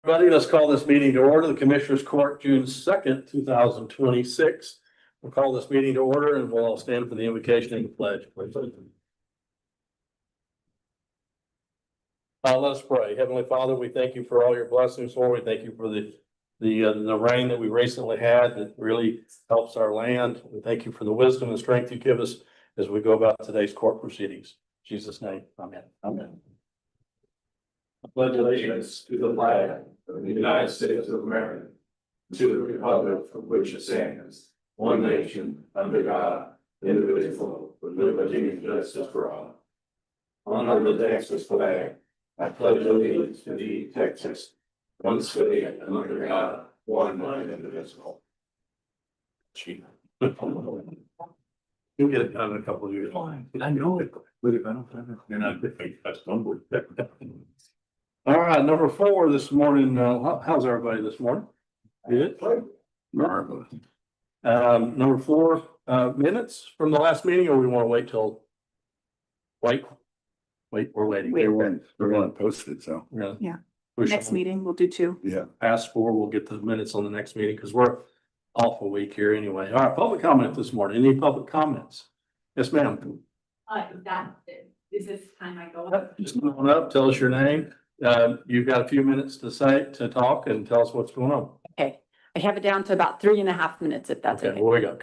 Everybody, let's call this meeting to order. The Commissioners Court, June 2nd, 2026. We'll call this meeting to order and we'll all stand for the invocation and the pledge. Please. Let us pray. Heavenly Father, we thank you for all your blessings, Lord. We thank you for the rain that we recently had that really helps our land. We thank you for the wisdom and strength you give us as we go about today's court proceedings. In Jesus' name, amen. Amen. I pledge allegiance to the flag of the United States of America, to the republic for which it stands, one nation, under God, indivisible, with liberty and justice for all. Under the Texas flag, I pledge allegiance to thee, Texas, one state under God, one mind, indivisible. You'll get it done in a couple of years. I know it. But if I don't have it, then I stumbled. All right, number 4 this morning. How's everybody this morning? Good. Marvelous. Number 4, minutes from the last meeting, or we want to wait till? Wait, we're waiting. We're going to post it, so. Yeah. Next meeting, we'll do 2. Yeah. Past 4, we'll get the minutes on the next meeting because we're off a week here anyway. All right, public comment this morning. Any public comments? Yes, ma'am. Is this time I go Yep, just come on up, tell us your name. You've got a few minutes to talk and tell us what's going on. Okay, I have it down to about 3.5 minutes, if that's okay. Well, we go.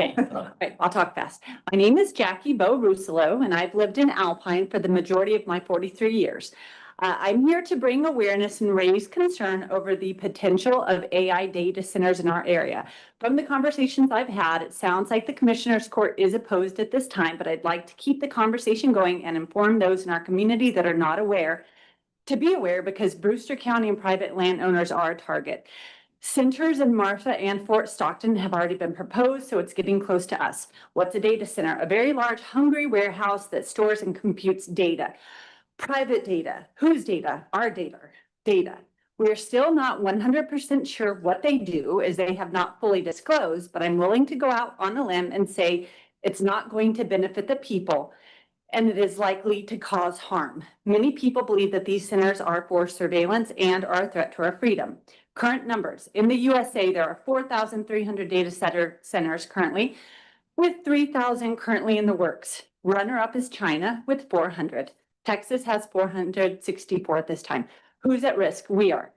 Okay, all right, I'll talk fast. My name is Jackie Russolo, and I've lived in Alpine for the majority of my 43 years. I'm here to bring awareness and raise concern over the potential of AI data centers in our area. From the conversations I've had, it sounds like the Commissioners Court is opposed at this time, but I'd like to keep the conversation going and inform those in our community that are not aware to be aware, because Brewster County and private landowners are a target. Centers in Marfa and Fort Stockton have already been proposed, so it's getting close to us. What's a data center? A very large, hungry warehouse that stores and computes data. Private data. Whose data? Our data. We're still not 100% sure what they do, as they have not fully disclosed, but I'm willing to go out on a limb and say it's not going to benefit the people, and it is likely to cause harm. Many people believe that these centers are for surveillance and are a threat to our freedom. Current numbers. In the USA, there are 4,300 data centers currently, with 3,000 currently in the works. Runner-up is China with 400. Texas has 464 at this time. Who's at risk? We are.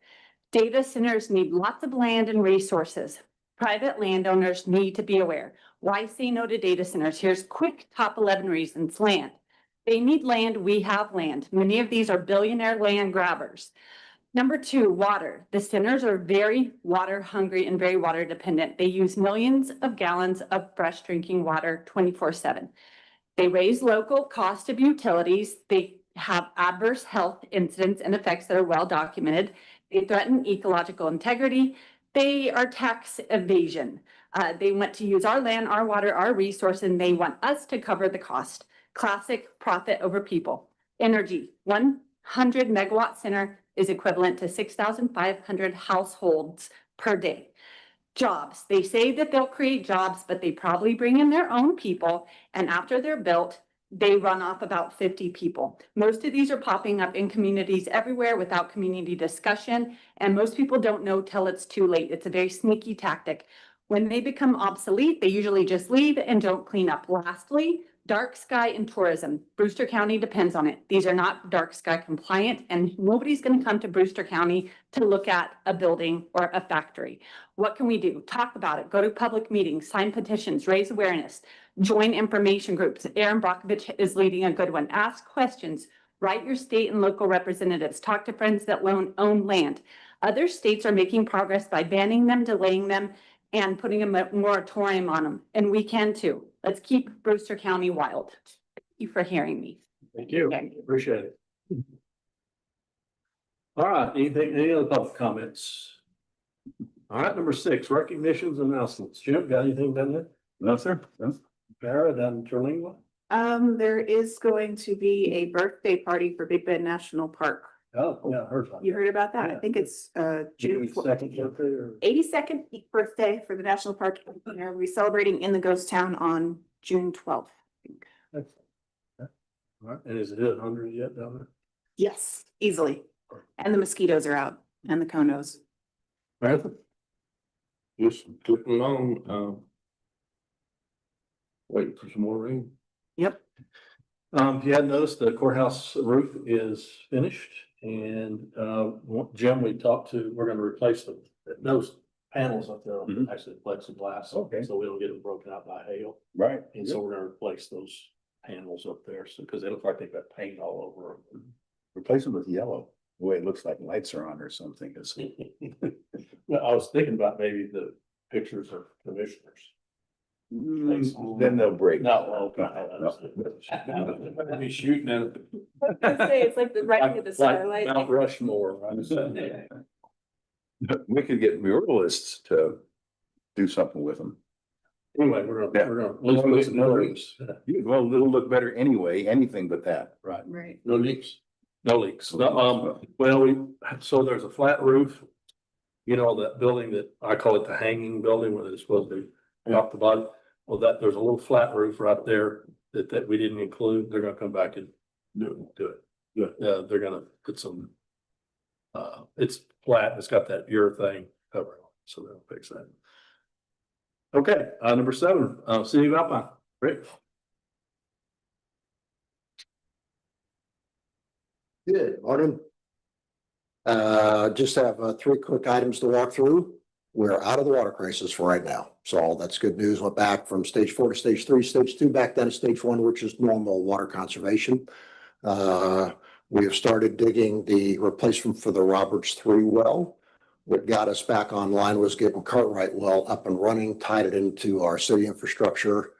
Data centers need lots of land and resources. Private landowners need to be aware. Why say no to data centers? Here's quick top 11 reasons. Land. They need land. We have land. Many of these are billionaire land grabbers. Number 2, water. The centers are very water hungry and very water dependent. They use millions of gallons of fresh drinking water 24/7. They raise local cost of utilities. They have adverse health incidents and effects that are well documented. They threaten ecological integrity. They are tax evasion. They want to use our land, our water, our resource, and they want us to cover the cost. Classic profit over people. Energy. 100 megawatt center is equivalent to 6,500 households per day. Jobs. They say that they'll create jobs, but they probably bring in their own people, and after they're built, they run off about 50 people. Most of these are popping up in communities everywhere without community discussion, and most people don't know till it's too late. It's a very sneaky tactic. When they become obsolete, they usually just leave and don't clean up. Lastly, dark sky and tourism. Brewster County depends on it. These are not dark sky compliant, and nobody's going to come to Brewster County to look at a building or a factory. What can we do? Talk about it. Go to public meetings, sign petitions, raise awareness, join information groups. Aaron Brockovich is leading a good one. Ask questions, write your state and local representatives, talk to friends that own land. Other states are making progress by banning them, delaying them, and putting a moratorium on them. And we can too. Let's keep Brewster County wild. Thank you for hearing me. Thank you. Appreciate it. All right, any other public comments? All right, number 6, recognitions and announcements. Jim, got anything done there? No, sir. No. Barra down in Terlingua? There is going to be a birthday party for Big Bend National Park. Oh, yeah, I heard about You heard about that? Yeah. I think it's June 2nd birthday or? 82nd birthday for the National Park. We'll be celebrating in the ghost town on June 12th. I think. Excellent. Okay. All right, and is it 100 yet down there? Yes, easily. And the mosquitoes are out. and the condos. Marathon? Just clicking along, waiting for some more rain. Yep. If you hadn't noticed, the courthouse roof is finished and, Jim, we talked to, we're gonna replace those panels up there, Mhm. actually plexiglass. Okay. So we don't get them broken out by hail. Right. And so we're gonna replace those panels up there. So, cause they look like they've got paint all over them. Replace them with yellow, the way it looks like lights are on or something. It's- Well, I was thinking about maybe the pictures of commissioners. Then they'll break. No, I'd be shooting at it. It's like the right at the starlight. Mount Rushmore. Right? We could get muralists to do something with them. Anyway, we're gonna at least put some colors. Well, it'll look better anyway, anything but that. Right. Right. No leaks. No leaks. Well, so there's a flat roof. You know, that building that I call it the hanging building where it's supposed to be off the bottom. Well, there's a little flat roof right there that we didn't include. They're gonna come back and do it. Yeah, they're gonna put some. It's flat. It's got that urethane cover, on it, so they'll fix that. Okay, number 7, City of Alpine. Rick. Good morning. Just have 3 quick items to walk through. We're out of the water crisis for right now. So that's good news. Went back from stage 4 to stage 3, stage 2, back down to stage 1, which is normal water conservation. We have started digging the replacement for the Roberts 3 well. What got us back online was getting Cartwright well up and running, tied it into our city infrastructure.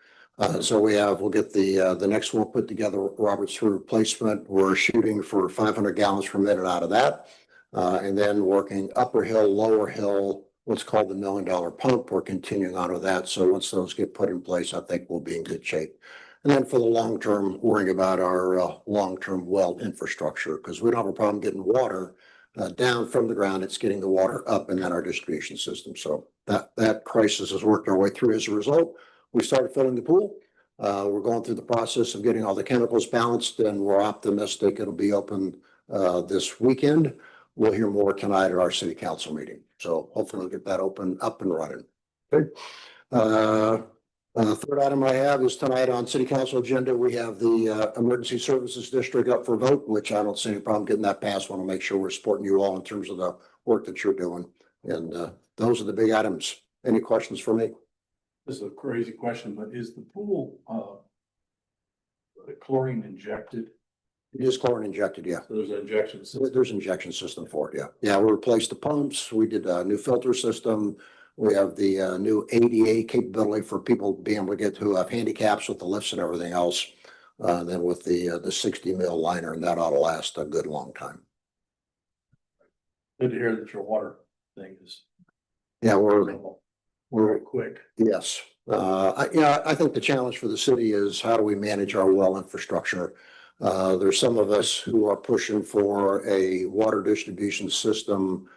So we'll get the next one put together, Roberts 3 replacement. We're shooting for 500 gallons per minute out of that. And then working upper hill, lower hill, what's called the $1 million pump. We're continuing on with that. So once those get put in place, I think we'll be in good shape. And then for the long term, worrying about our long-term well infrastructure, because we don't have a problem getting water down from the ground. It's getting the water up and then our distribution system. So that crisis has worked our way through. As a result, we started filling the pool. We're going through the process of getting all the chemicals balanced, and we're optimistic it'll be open this weekend. We'll hear more tonight at our city council meeting. So hopefully we'll get that up and running. Okay. Third item I have is tonight on city council agenda, we have the emergency services district up for vote, which I don't see any problem getting that passed. Want to make sure we're supporting you all in terms of the work that you're doing. And those are the big items. Any questions for me? This is a crazy question, but is the pool, chlorine injected? It is chlorine injected, yeah. So there's an injection system. There's an injection system for it, yeah. Yeah, we replaced the pumps. We did a new filter system. We have the new ADA capability for people being able to get who have handicaps with the lifts and everything else. Then with the 60 mil liner, and that ought to last a good long time. Good to hear that your water thing is. Yeah, we're Very quick. yes. I think the challenge for the city is how do we manage our well infrastructure? There's some of us who are pushing for a water distribution system.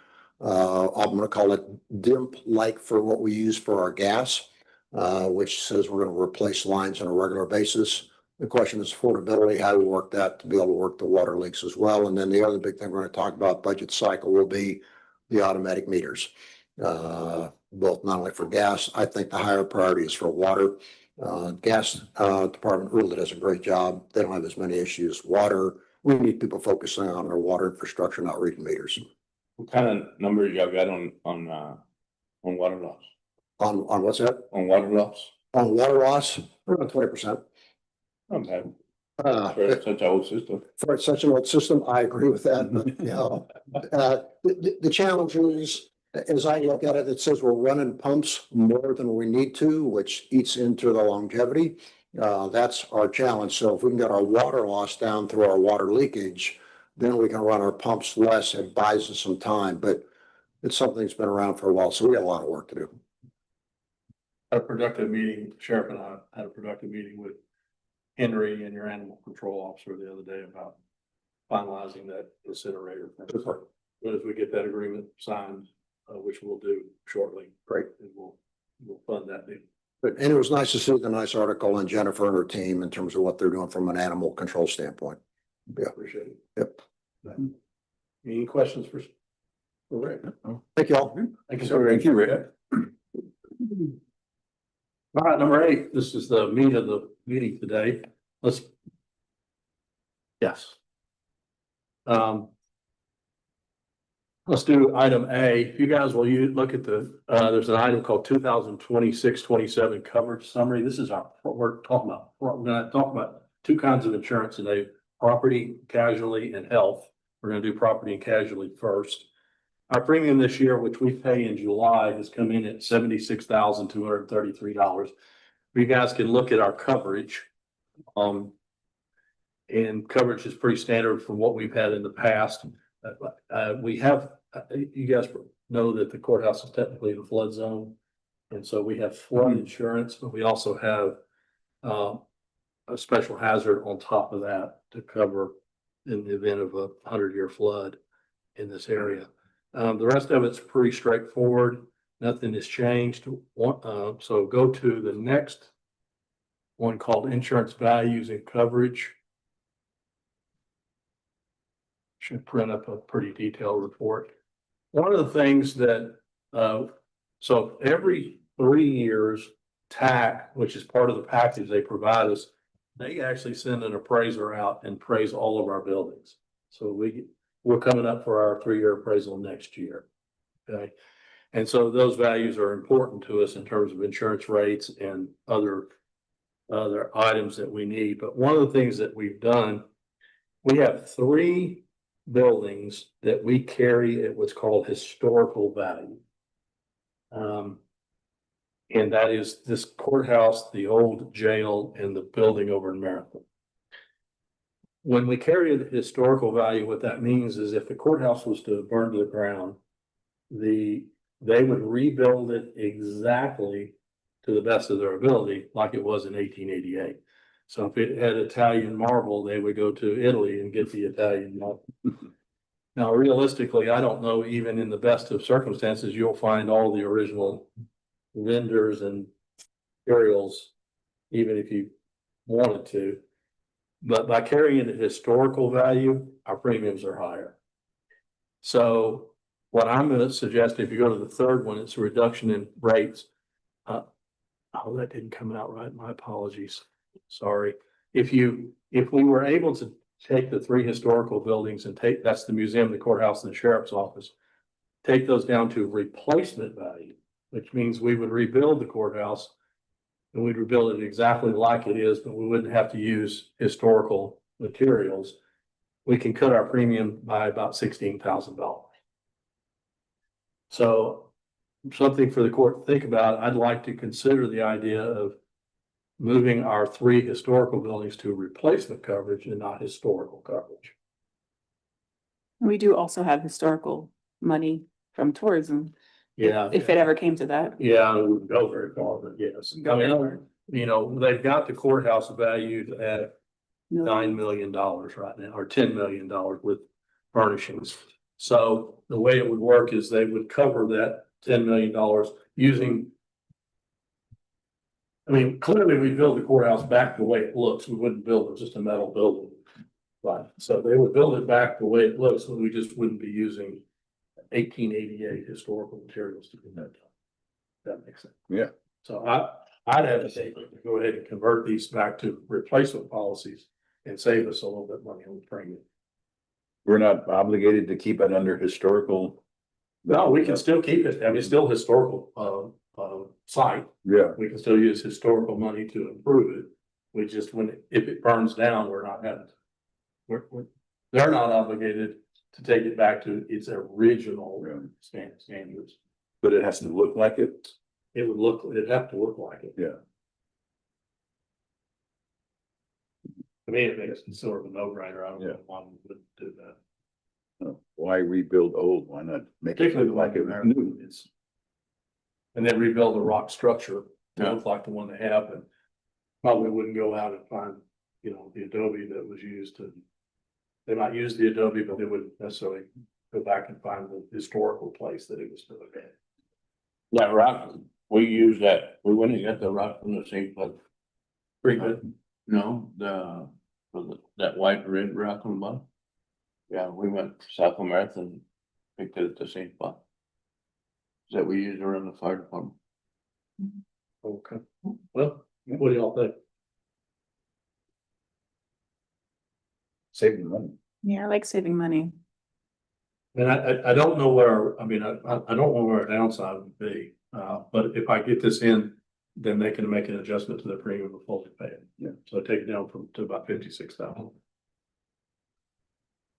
I'm going to call it DIMP-like for what we use for our gas, which says we're going to replace lines on a regular basis. The question is affordability, how do we work that to be able to work the water leaks as well. And then the other big thing we're going to talk about budget cycle will be the automatic meters, both not only for gas. I think the higher priority is for water. Gas department really does a great job. They don't have as many issues. Water, we need people focusing on our water infrastructure, not reading meters. What kind of number y'all got on water loss? On what's that? On water loss? On water loss, around 20%. Not bad. Uh, For such an old system. For such an old system, I agree with that, but you know, the challenge is, as I look at it, it says we're running pumps more than we need to, which eats into the longevity. That's our challenge. So if we can get our water loss down through our water leakage, then we can run our pumps less. It buys us some time, but it's something that's been around for a while, so we got a lot of work to do. Had a productive meeting, Sheriff and I had a productive meeting with Henry and your animal control officer the other day about finalizing that incinerator. But as we get that agreement signed, which we'll do shortly. Great. And we'll fund that deal. But, and it was nice to see the nice article on Jennifer and her team in terms of what they're doing from an animal control standpoint. Yeah. Appreciate it. Yep. Any questions for Thank you all. Thank you, sir. Thank you, Rick. All right, number 8, this is the meat of the meeting today. Yes. Let's do item A. If you guys will look at there's an item called 2026-27 coverage summary. This is what we're talking about. We're gonna talk about 2 kinds of insurance today: property, casualty, and health. We're gonna do property and casualty first. Our premium this year, which we pay in July, has come in at $76,233. You guys can look at our coverage. And coverage is pretty standard from what we've had in the past. We have, you guys know that the courthouse is technically in a flood zone. And so we have flood insurance, but we also have a special hazard on top of that to cover in the event of a 100-year flood in this area. The rest of it's pretty straightforward. Nothing has changed. So go to the next one called insurance values and coverage. Should print up a pretty detailed report. One of the things that, so every 3 years, TAC, which is part of the package they provide us, they actually send an appraiser out and appraise all of our buildings. So we're coming up for our 3-year appraisal next year. Okay. And so those values are important to us in terms of insurance rates and other items that we need. But one of the things that we've done, we have 3 buildings that we carry at what's called historical value. And that is this courthouse, the old jail, and the building over in Marathon. When we carry the historical value, what that means is if the courthouse was to burn to the ground, they would rebuild it exactly to the best of their ability, like it was in 1888. So if it had Italian marble, they would go to Italy and get the Italian marble. Now, realistically, I don't know, even in the best of circumstances, you'll find all the original vendors and materials, even if you wanted to. But by carrying the historical value, our premiums are higher. So what I'm going to suggest, if you go to the third one, it's a reduction in rates. Oh, that didn't come out right. My apologies. Sorry. If we were able to take the 3 historical buildings and that's the museum, the courthouse, and the sheriff's office, take those down to replacement value, which means we would rebuild the courthouse and we'd rebuild it exactly like it is, but we wouldn't have to use historical materials. We can cut our premium by about $16,000. So something for the court to think about. I'd like to consider the idea of moving our 3 historical buildings to replacement coverage and not historical coverage. We do also have historical money from tourism. Yeah. If it ever came to that. Yeah, it wouldn't go very far, but yes. I mean, you know, they've got the courthouse valued at $9 million right now, or $10 million with furnishings. So the way it would work is they would cover that $10 million using. I mean, clearly we build the courthouse back the way it looks. We wouldn't build it just a metal building. Right. So they would build it back the way it looks, and we just wouldn't be using 1888 historical materials to do that. That makes sense. Yeah. So I'd have to say, go ahead and convert these back to replacement policies and save us a little bit of money on the premium. We're not obligated to keep it under historical. No, we can still keep it. I mean, it's still historical, site. Yeah, We can still use historical money to improve it. We just, if it burns down, we're not having to. They're not obligated to take it back to its original standards. but it has to look like it. It'd have to look like it. Yeah. To me, it makes it sort of a no-brainer. I don't Yeah. know why we wouldn't do that. Why rebuild old? Why not make it Particularly look the one like in it was America new? is. And then rebuild the rock structure to Yeah. look like the one they have, and probably wouldn't go out and find, the adobe that was used to. They might use the adobe, but they wouldn't necessarily go back and find the historical place that it was built at. That rock, we use that, we went and got the rock from the same place. Pretty good. No, that white red rock on the bottom. Yeah, we went to South America and picked it at the same spot. That we use around the fire department. Okay, well, what do y'all think? Saving money. Yeah, I like saving money. And I don't know where, I mean, I don't know where our downside would be, but if I get this in, then they can make an adjustment to the premium before we pay it. Yeah. So take it down to about 56,000.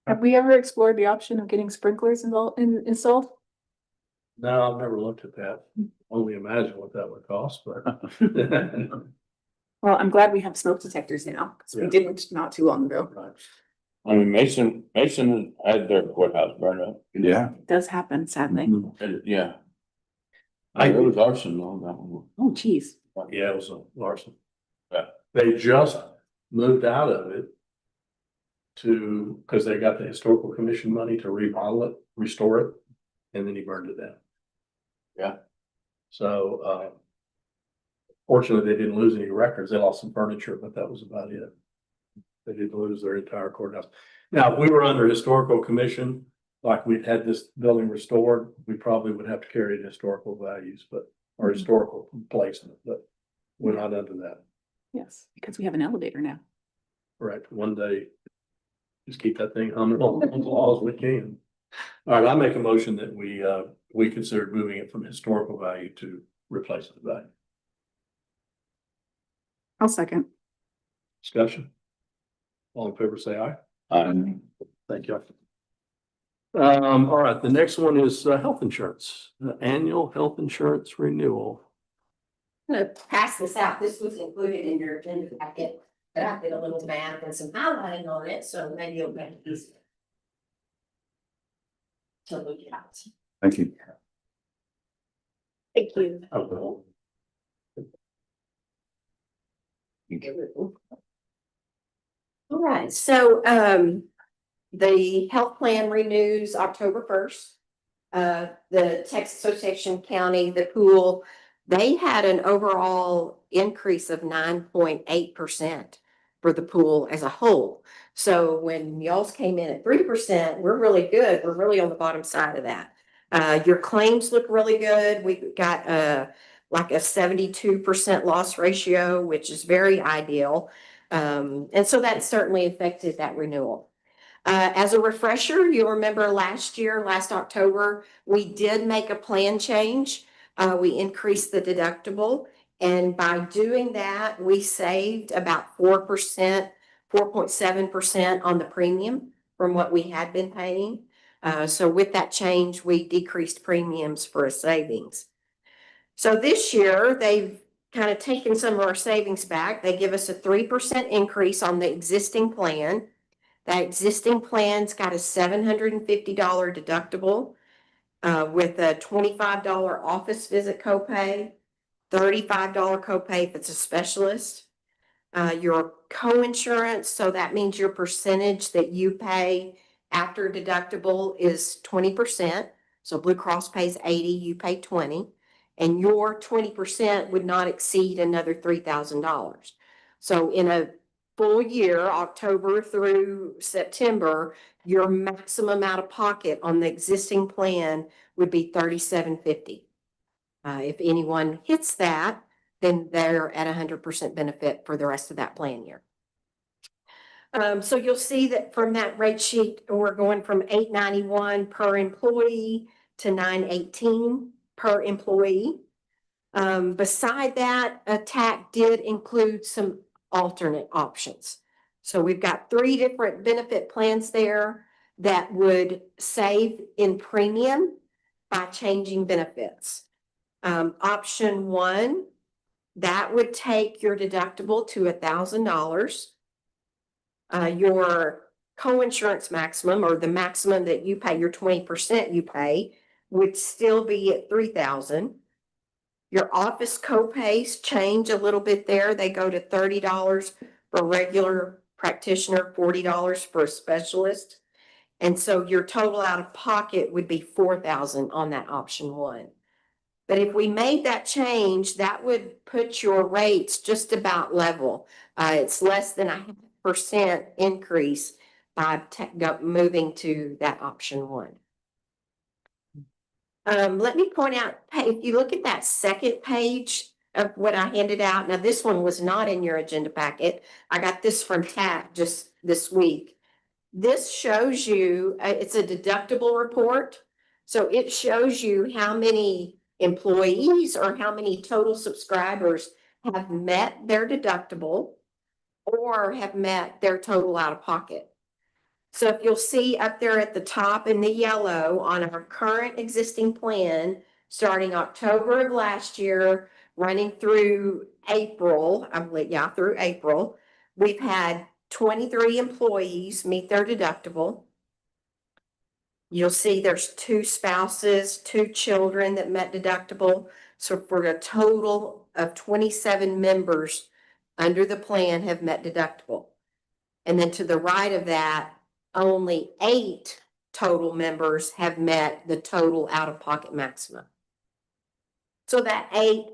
Have we ever explored the option of getting sprinklers installed? No, I've never looked at that. Only imagine what that would cost, but. Well, I'm glad we have smoke detectors now, because we Yeah. didn't not too long ago. Right. I mean, Mason had their courthouse burned up. Yeah. It does happen, sadly. And, yeah. I- It was arson on that one. Oh, geez. Yeah, it was a larceny. Yeah. They just moved out of it because they got the historical commission money to remodel it, restore it, and then he burned it down. Yeah. So, fortunately, they didn't lose any records. They lost some furniture, but that was about it. They didn't lose their entire courthouse. Now, if we were under historical commission, like we'd had this building restored, we probably would have to carry the historical values, or historical placement, but we're not under that. Yes, because we have an elevator now. Correct. One day, just keep that thing humming along as long as we can. All right, I make a motion that we consider moving it from historical value to replacement value. I'll second. Discussion? All in favor, say aye. Thank you. All right, the next one is health insurance, annual health insurance renewal. I'm gonna pass this out. This was included in your agenda packet, but I did a little math and some highlighting on it, so maybe it'll make it easier to look at. Thank you. Thank you. Okay. All right, so the health plan renews October 1st. The Texas Association County, the pool, they had an overall increase of 9.8% for the pool as a whole. So when y'all's came in at 3%, we're really good. We're really on the bottom side of that. Your claims look really good. We got like a 72% loss ratio, which is very ideal. And so that certainly affected that renewal. As a refresher, you'll remember last October, we did make a plan change. We increased the deductible, and by doing that, we saved about 4%, 4.7% on the premium from what we had been paying. So with that change, we decreased premiums for a savings. So this year, they've kind of taken some of our savings back. They give us a 3% increase on the existing plan. That existing plan's got a $750 deductible with a $25 office visit copay, $35 copay if it's a specialist. Your co-insurance, so that means your percentage that you pay after deductible is 20%. So Blue Cross pays 80, you pay 20, and your 20% would not exceed another $3,000. So in a full year, October through September, your maximum out of pocket on the existing plan would be $37.50. If anyone hits that, then they're at 100% benefit for the rest of that plan year. So you'll see that from that rate sheet, we're going from $891 per employee to $918 per employee. Beside that, TAC did include some alternate options. So we've got 3 different benefit plans there that would save in premium by changing benefits. Option 1, that would take your deductible to $1,000. Your co-insurance maximum, or the maximum that you pay, your 20% you pay, would still be at $3,000. Your office copays change a little bit there. They go to $30 for a regular practitioner, $40 for a specialist. And so your total out of pocket would be $4,000 on that option 1. But if we made that change, that would put your rates just about level. It's less than a 0.5% increase by moving to that option 1. Let me point out, hey, if you look at that second page of what I handed out, now this one was not in your agenda packet. I got this from TAP just this week. This shows you, it's a deductible report. So it shows you how many employees or how many total subscribers have met their deductible or have met their total out of pocket. So if you'll see up there at the top in the yellow on our current existing plan, starting October of last year, running through April, I believe, yeah, through April, we've had 23 employees meet their deductible. You'll see there's 2 spouses, 2 children that met deductible. So for a total of 27 members under the plan have met deductible. And then to the right of that, only 8 total members have met the total out-of-pocket maximum. So that 8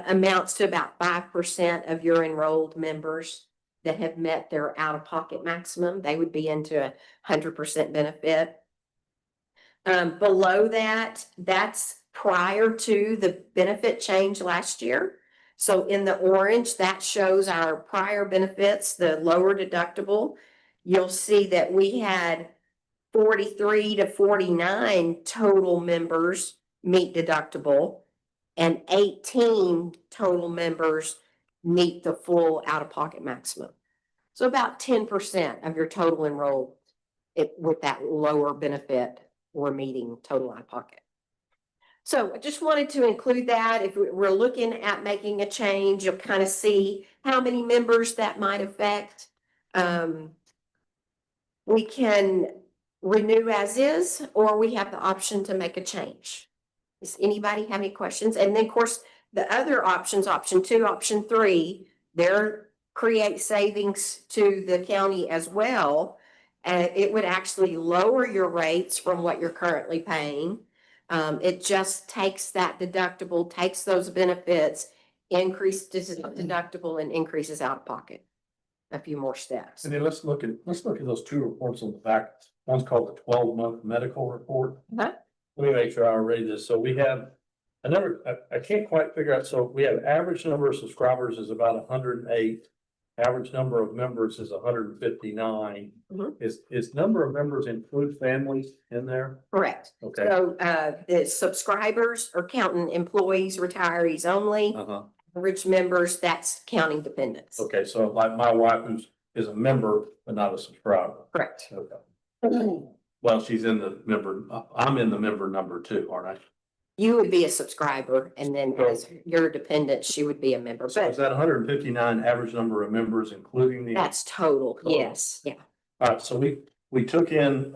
amounts to about 5% of your enrolled members that have met their out-of-pocket maximum. They would be into a 100% benefit. Below that, that's prior to the benefit change last year. So in the orange, that shows our prior benefits, the lower deductible. You'll see that we had 43 to 49 total members meet deductible and 18 total members meet the full out-of-pocket maximum. So about 10% of your total enrolled with that lower benefit or meeting total out-of-pocket. So I just wanted to include that. If we're looking at making a change, you'll kind of see how many members that might affect. We can renew as is, or we have the option to make a change. Does anybody have any questions? And then, of course, the other options, option 2, option 3, they're create savings to the county as well. And it would actually lower your rates from what you're currently paying. It just takes that deductible, takes those benefits, increases deductible and increases out of pocket. A few more steps. And then let's look at those 2 reports on the back. One's called the 12-month medical report. Uh-huh. Let me make sure I read this. So we have I can't quite figure out. So we have average number of subscribers is about 108. Average number of members is 159. Mhm. Is number of members include families in there? Correct. Okay. So the subscribers are counting employees, retirees only. Uh-huh. Average members, that's counting dependents. Okay, so like my wife is a member, but not a subscriber. Correct. Okay. Well, she's in the member, I'm in the member number 2, aren't I? You would be a subscriber, and then as your dependent, she would be a member. So is But that 159 average number of members, including the? that's total. Total. Yes. Yeah. All right, so we took in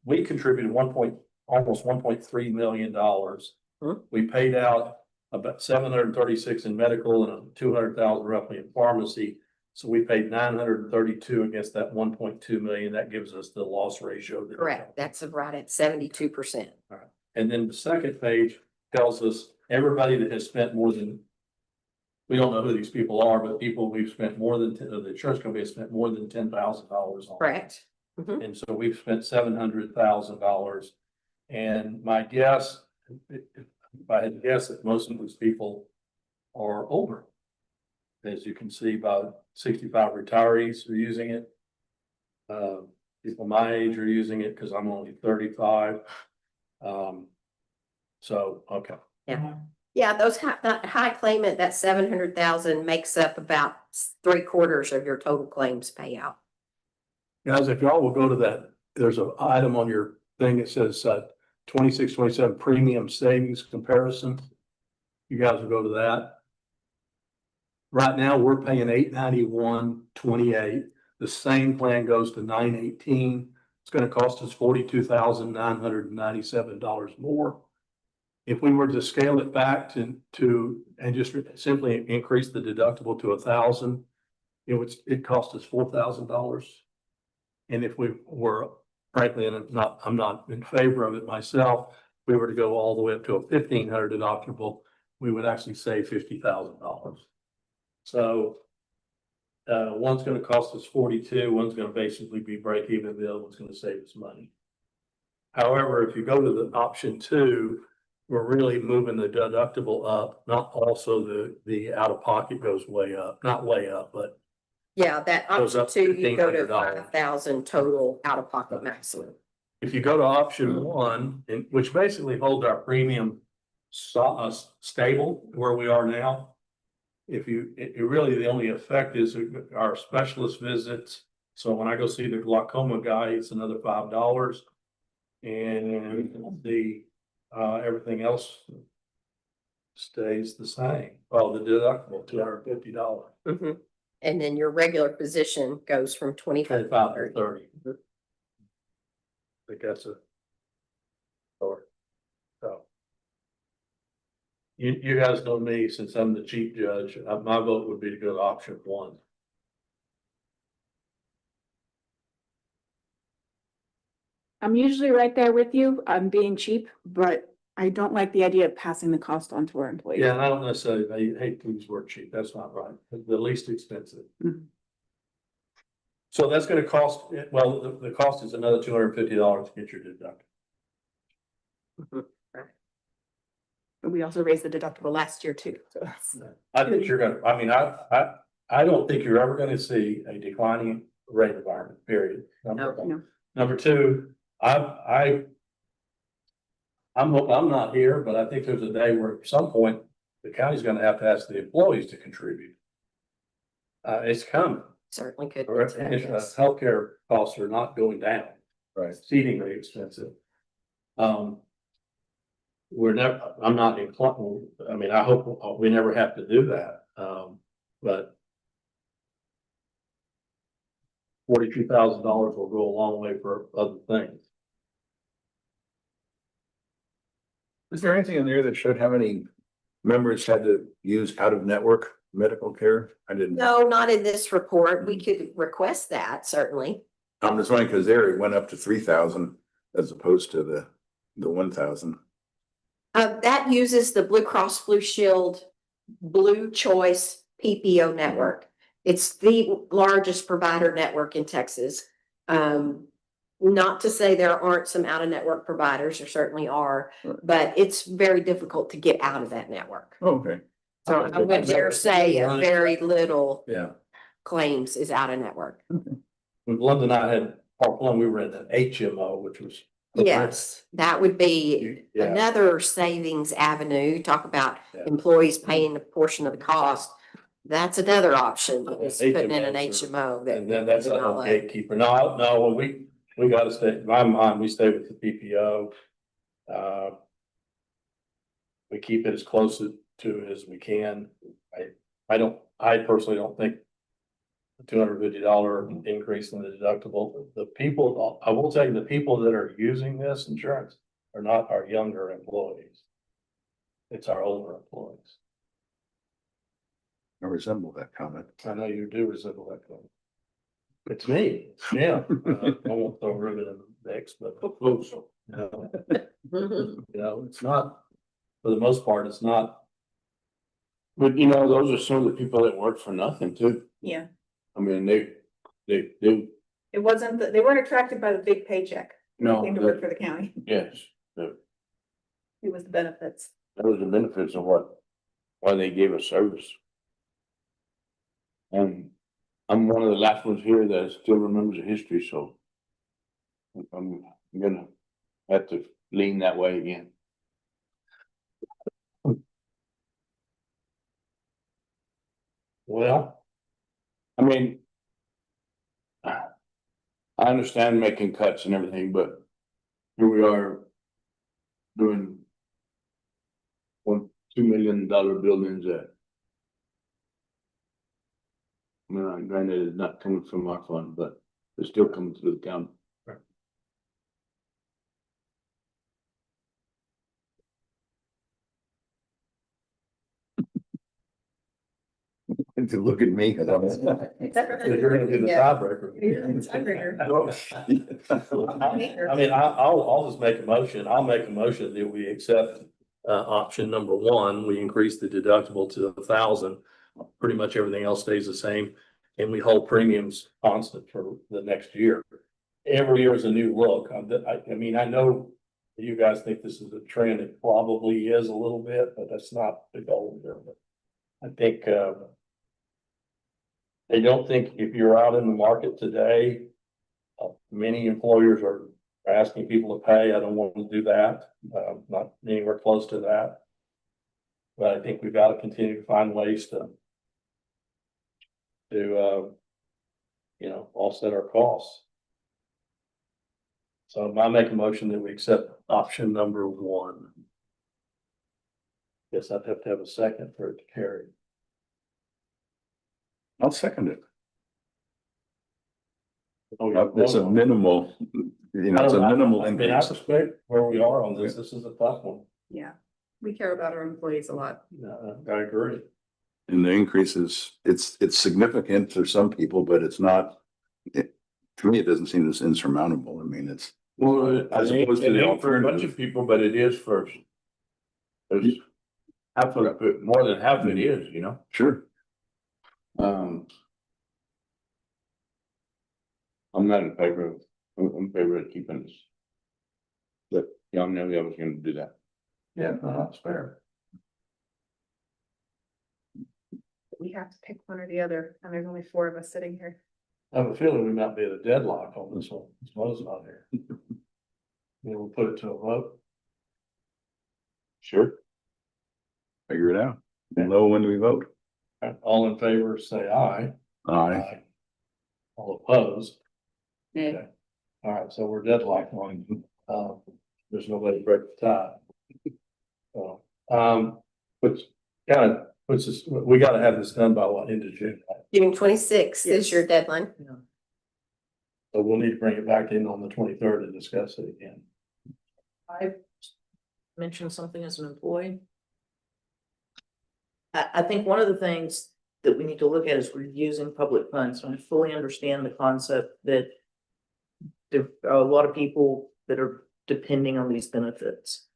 we contributed almost $1.3 million. Hmm. We paid out about 736 in medical and 200,000 roughly in pharmacy. So we paid 932 against that 1.2 million. That gives us the loss ratio. Correct. That's right at 72%. And then the second page tells us everybody that has spent more than, we don't know who these people are, but people we've spent more than, the insurance company has spent more than $10,000 on. Correct. Mhm. And so we've spent $700,000. And my guess, if I had to guess, that most of these people are older. As you can see, about 65 retirees are using it. People my age are using it because I'm only 35. So, okay. Yeah. Yeah, those that high claimant, that 700,000 makes up about 3/4 of your total claims payout. Guys, if y'all will go to that, there's an item on your thing that says 26-27 premium savings comparison. You guys will go to that. Right now, we're paying $891.28. The same plan goes to $918. It's going to cost us $42,997 more. If we were to scale it back and just simply increase the deductible to $1,000, it cost us $4,000. And if we were, frankly, and I'm not in favor of it myself, if we were to go all the way up to a $1,500 deductible, we would actually save $50,000. So one's going to cost us 42, one's going to basically be break even, the other one's going to save us money. However, if you go to the option two, we're really moving the deductible up, not also the out of pocket goes way up, not way up, but Yeah, that Goes option up two, you go to $1,500. 5,000 total out of pocket maximum. if you go to option one, which basically holds our premium stable where we are now. If you, it really, the only effect is our specialist visits. So when I go see the glaucoma guy, it's another $5. And everything else stays the same. Well, the deductible, $250, Mhm. And then your regular physician goes from 25 to 25 to 30. 30. I think that's a. Or, so. You guys know me, since I'm the chief judge, my vote would be to go to option one. I'm usually right there with you. I'm being cheap, but I don't like the idea of passing the cost on to our employees. Yeah, and I don't necessarily, I hate to use word cheap, that's not right, the least expensive. Mhm. So that's gonna cost, well, the cost is another $250 to get your deductible. But we also raised the deductible last year too, so that's. I think you're gonna, I mean, I don't think you're ever gonna see a declining rate environment, period. Number one. No. Number two, I'm not here, but I think there's a day where at some point, the county's gonna have to ask the employees to contribute. It's coming. Certainly could. Healthcare costs are not going down. Right. Exceedingly expensive. We're never, I'm not inclined, I mean, I hope we never have to do that, but $42,000 will go a long way for other things. Is there anything in there that showed how many members had to use out of network medical care? I didn't. No, not in this report. We could request that, certainly. I'm just wondering, because there it went up to 3,000 as opposed to the 1,000. That uses the Blue Cross Blue Shield Blue Choice PPO network. It's the largest provider network in Texas. Not to say there aren't some out-of-network providers, there certainly are, but it's very difficult to get out of that network. Oh, okay. So I would dare say a very little Yeah. claims is out of network. When London and I had Park One, we were in an HMO, which was. Yes, that would be Yeah. another savings avenue. Talk about Yeah. employees paying a portion of the cost. That's another option, is putting in an HMOs HMO. that And then that's is a not like- gatekeeper. No, when we gotta stay, in my mind, we stay with the PPO. We keep it as close to as we can. I personally don't think the $250 increase in the deductible, the people, I will tell you, the people that are using this insurance are not our younger employees. It's our older employees. I resemble that comment. I know you do resemble that. Comment. It's me, yeah. I won't throw a ribbon in the mix, but close. It's not, for the most part, it's not. But you know, those are some of the people that work for nothing too. Yeah, I mean, they do, it wasn't, they weren't attracted by the big paycheck. no, Came to work for the county. yes, It was the benefits. that was the benefits of why they gave us service. And I'm one of the last ones here that still remembers the history, so I'm gonna have to lean that way again. Well, I mean, I understand making cuts and everything, but here we are doing $2 million buildings that, I mean, granted, it's not coming from our fund, but it's still coming through the county. To look at me, because I'm. you're gonna do the tiebreaker. I mean, I'll just make a motion. I'll make a motion that we accept option number one. We increase the deductible to 1,000. Pretty much everything else stays the same, and we hold premiums constant for the next year. every year is a new look. I mean, I know you guys think this is a trend. It probably is a little bit, but that's not the goal here. But I think, I don't think if you're out in the market today, many employers are asking people to pay. I don't want to do that. Not anywhere close to that. But I think we've got to continue to find ways to offset our costs. So I make a motion that we accept option number 1. Guess I'd have to have a second for it to carry. I'll second it. Oh, yeah. It's a minimal, it's a minimal I mean, I increase. respect where we are on this. This is a tough one. Yeah, we care about our employees a lot. I agree. And the increase is, it's significant for some people, but it's not, to me, it doesn't seem as insurmountable. I mean, it's, Well, As opposed to the it ain't for a bunch alternative. of people, but it is for. There's half of it, more than half of it is, you know? sure. I'm not in favor of, I'm in favor of keeping this. But y'all knew I was gonna do that. Yeah, no, that's fair. We have to pick one or the other, and there's only 4 of us sitting here. I have a feeling we might be at a deadlock on this one. This one's not here. We'll put it to a vote. Sure. Figure it out. We'll know when we vote. All in favor, say aye. Aye. All opposed. Yeah. Okay. All right, so we're deadlocked on, there's nobody to break the tie. So, which kind of puts us, we gotta have this done by what, end of June, right? June 26th is your deadline. So we'll need to bring it back in on the 23rd to discuss it again. I mentioned something as an employee. I think one of the things that we need to look at is we're using public funds, and I fully understand the concept that there are a lot of people that are depending on these benefits.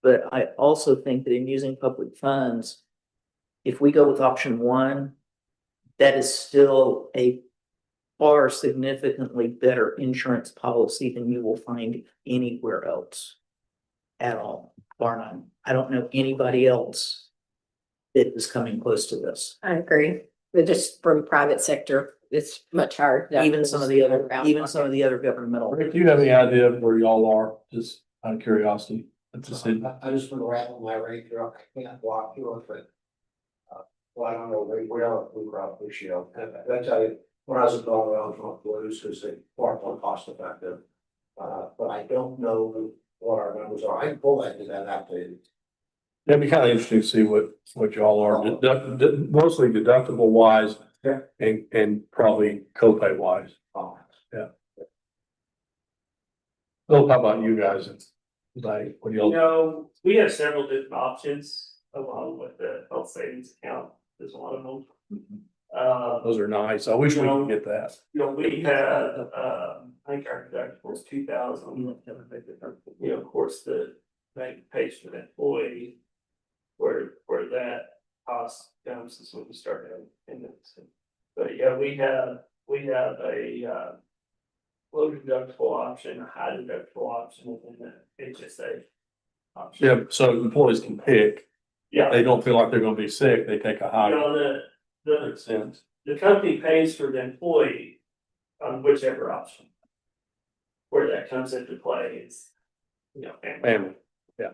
But I also think that in using public funds, if we go with option 1, that is still a far significantly better insurance policy than you will find anywhere else at all, bar none. I don't know anybody else that is coming close to this. I agree, but just from private sector, it's much higher. Even some of the other governmental. Rick, do you have any idea of where y'all are, just out of curiosity? That's just it. I just been rattling my radio. I can't walk through it, but. Well, I don't know, we are Blue Cross Blue Shield. I tell you, when I was in Colorado, I was on Blues because they far more cost effective. But I don't know what our numbers are. I can pull that to that updated. It'd be kind of interesting to see what y'all are, mostly deductible wise. Yeah. And probably copay wise. Oh, Phil, how about you guys? Like, what do y'all? We have several different options along with the health savings account. There's a lot of them. Those are nice. I wish we could get that. We had, I think our deductible was 2,000. Of course, the bank pays for the employee where that cost comes is when we start having. But yeah, we have a low deductible option, a high deductible option, and an HSA option. Yeah, so employees can pick. Yeah. They don't feel like they're gonna be sick, they take a high. Makes sense. The company pays for the employee on whichever option. Where that comes into play is, Family, yeah.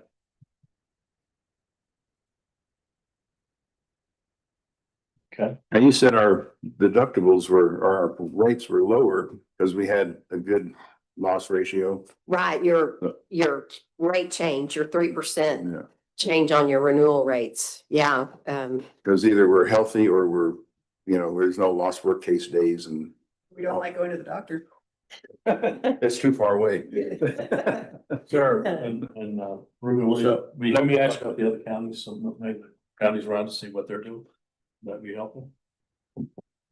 Okay, And you said our deductibles our rates were lower because we had a good loss ratio. Right, your rate change, your 3% Yeah. change on your renewal rates. Yeah, Because either we're healthy or we're, there's no lost work case days and We don't like going to the doctor. it's too far away. sure, and Ruben, What's up? let me ask about the other counties, so maybe the counties around to see what they're doing. That'd be helpful.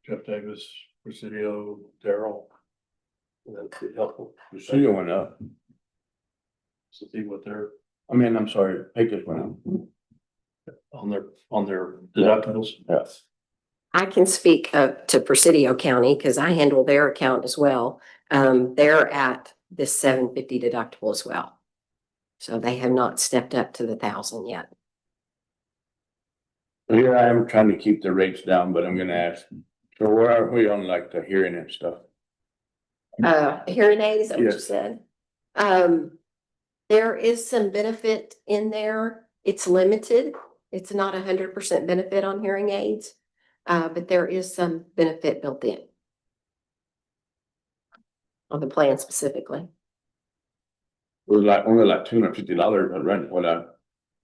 Jeff Davis, Presidio, Darrell. That'd be helpful. The studio went up. To see what they're I'm sorry, take this one out. on their deductibles. Yes. I can speak to Presidio County because I handle their account as well. they're at this $750 deductible as well. So they have not stepped up to the 1,000 yet. Here I am trying to keep the rates down, but I'm gonna ask, so where are we on like the hearing and stuff? Hearing aids, is that what you Yes. said? There is some benefit in there. It's limited. It's not 100% benefit on hearing aids, but there is some benefit built in on the plan specifically. It was like only like $250, but right,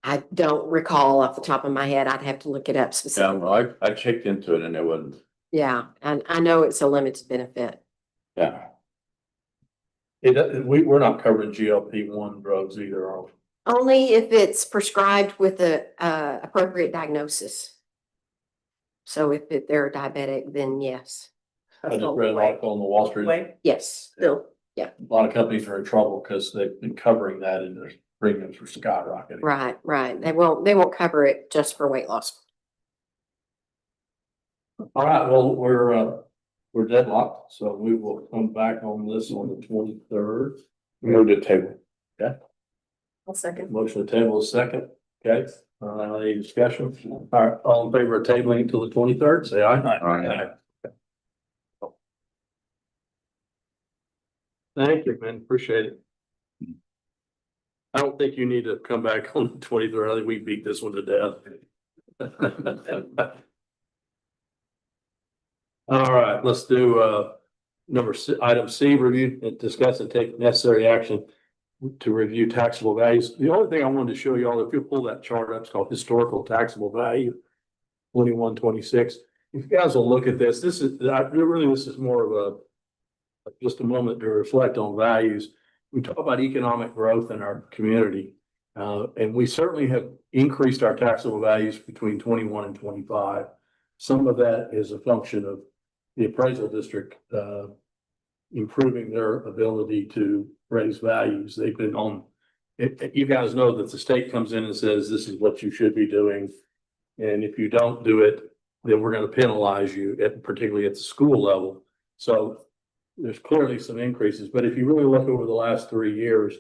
I don't recall off the top of my head. I'd have to look it up yeah, specifically. well, I checked into it and it wasn't, Yeah, and I know it's a limited benefit. yeah. We're not covering GLP-1 drugs either, are we? Only if it's prescribed with a appropriate diagnosis. So if they're diabetic, then yes. I just read an article on the Wall Street. Wait, Yes, still, A lot of companies are in trouble because they've been covering that and their premiums are skyrocketing. right, right. They won't cover it just for weight loss. All right, well, we're deadlocked, so we will come back on this on the 23rd. Move the table. I'll second. Motion to table is second, okay? Any discussion? All right, all in favor of tabling until the 23rd, say aye. Aye. Thank you, man, appreciate it. I don't think you need to come back on the 23rd. I think we beat this one to death. All right, let's do item C, review and discuss and take necessary action to review taxable values. The only thing I wanted to show you all, if you pull that chart up, it's called historical taxable value 21-26. If you guys will look at this, this is more of just a moment to reflect on values. We talk about economic growth in our community, and we certainly have increased our taxable values between 21 and 25. Some of that is a function of the appraisal district improving their ability to raise values. They've been on it. You guys know that the state comes in and says, this is what you should be doing. And if you don't do it, then we're going to penalize you, particularly at the school level. So there's clearly some increases, but if you really look over the last 3 years,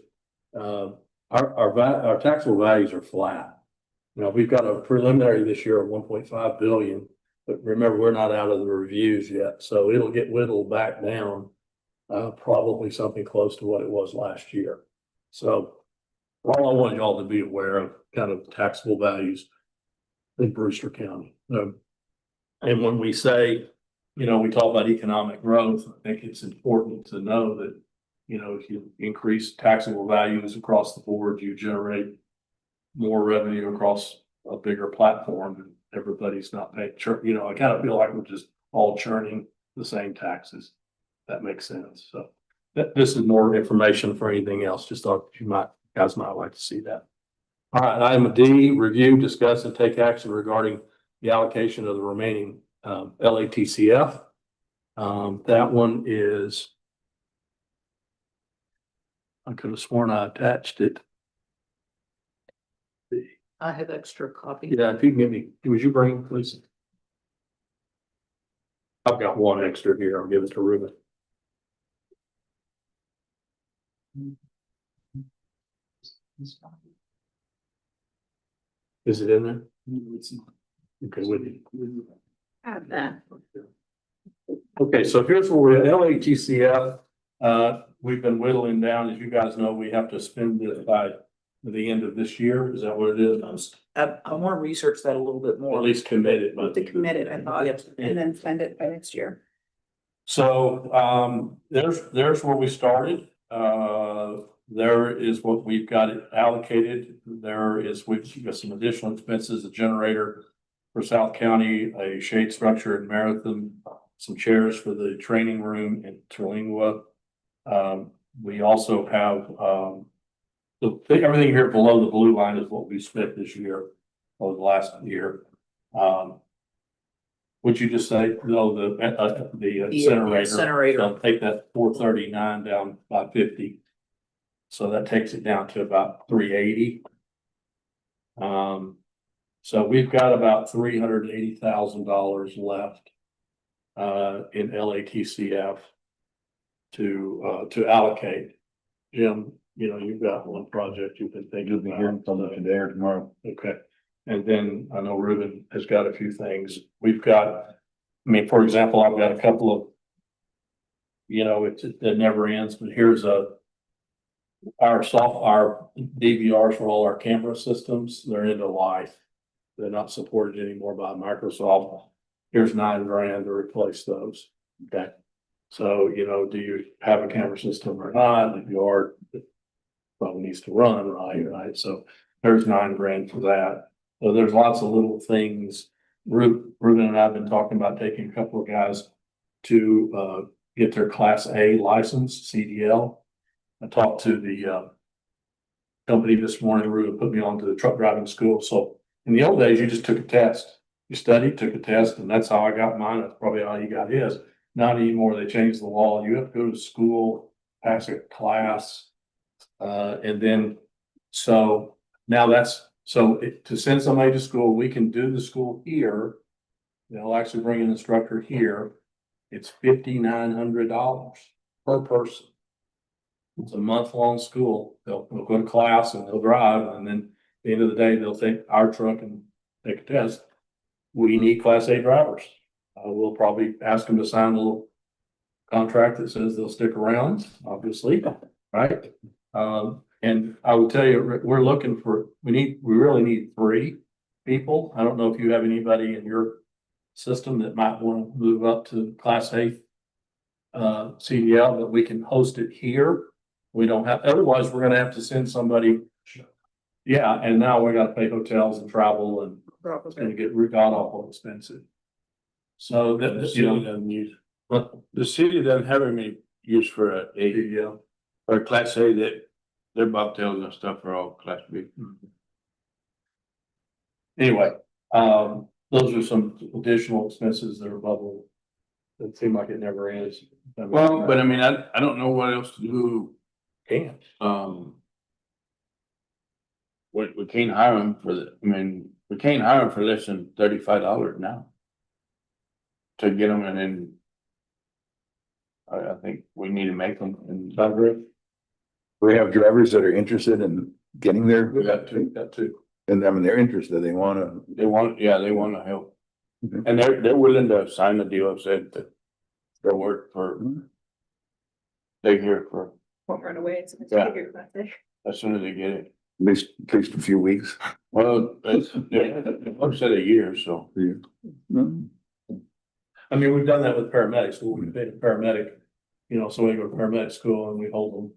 our taxable values are flat. You know, we've got a preliminary this year of 1.5 billion. But remember, we're not out of the reviews yet, so it'll get whittled back down, probably something close to what it was last year. So all I want y'all to be aware of kind of taxable values in Brewster County. And when we say, you know, we talk about economic growth, I think it's important to know that, you know, if you increase taxable values across the board, you generate more revenue across a bigger platform, and everybody's not paying, you know, I kind of feel like we're just all churning the same taxes. That makes sense. So this is more information for anything else. Just thought you guys might like to see that. All right, item D, review, discuss, and take action regarding the allocation of the remaining LATCF. That one is, I could have sworn I attached it. I have extra copy. Yeah, if you can give me, would you bring, please? I've got one extra here. I'll give it to Ruben. Is it in there? Okay, with you. Have that. Okay, so here's where we're at. LATCF, we've been whittling down. As you guys know, we have to spend it by the end of this year. Is that what it is? I want to research that a little bit more. At least committed. To commit it, I thought, Yep. and then spend it by next year. So, there's where we started. There is what we've got it allocated. We've got some additional expenses, a generator for South County, a shade structure in Marathon, some chairs for the training room in Terlingua. We also have, everything here below the blue line is what we spent this year or the last year. Would you just say, no, the incinerator? Incinerator. So take that 439 down by 50. So that takes it down to about 380. So we've got about $380,000 left in LATCF to allocate. Jim, you know, you've got one project you've been thinking You'll be hearing about. something today or tomorrow. Okay, and then I know Ruben has got a few things. We've got, I mean, for example, I've got a couple of, you know, it never ends, but here's our DVRs for all our camera systems, they're end of life. They're not supported anymore by Microsoft. Here's $9,000 to replace those. Okay. So, you know, do you have a camera system or not? If you are, it probably needs to run, right? So there's $9,000 for that. So there's lots of little things. Ruben and I have been talking about taking a couple of guys to get their Class A license, CDL. I talked to the company this morning. Ruben put me on to the truck driving school. So in the old days, you just took a test. You studied, took a test, and that's how I got mine. That's probably how you got his. Not anymore. They changed the law. You have to go to school, pass a class. And then, so now to send somebody to school, we can do the school here. They'll actually bring an instructor here. It's $5,900 per person. It's a month-long school. They'll go to class and they'll drive, and then at the end of the day, they'll take our truck and take a test. We need Class A drivers. We'll probably ask them to sign a little contract that says they'll stick around, obviously, right? And I will tell you, we're looking for, we really need 3 people. I don't know if you have anybody in your system that might want to move up to Class A CDL, but we can host it here. We don't have, otherwise we're gonna have to send somebody. Yeah, and now we gotta pay hotels and travel, and it's gonna get god awful expensive. So that, The you city know, doesn't use, but the city doesn't have any use for yeah. or Class A, that their bobtails and stuff are all Class B. Anyway, those are some additional expenses that are bubbling. That seem like it never ends. Well, but I mean, I don't know what else to do. Can't. We can't hire them we can't hire them for less than $35 now. To get them, and then I think we need to make them, and I agree. We have drivers that are interested in getting there. We got two. And I mean, they're interested. They wanna. they want to help. Mhm. And they're willing to sign the deal, said that they'll work for, they here for, Won't run away. It's Yeah. as soon as they get it. At least a few weeks. Well, I've said a year, so. Mhm. I mean, we've done that with paramedics. We paid a paramedic, you know, so we go to paramedic school and we hold them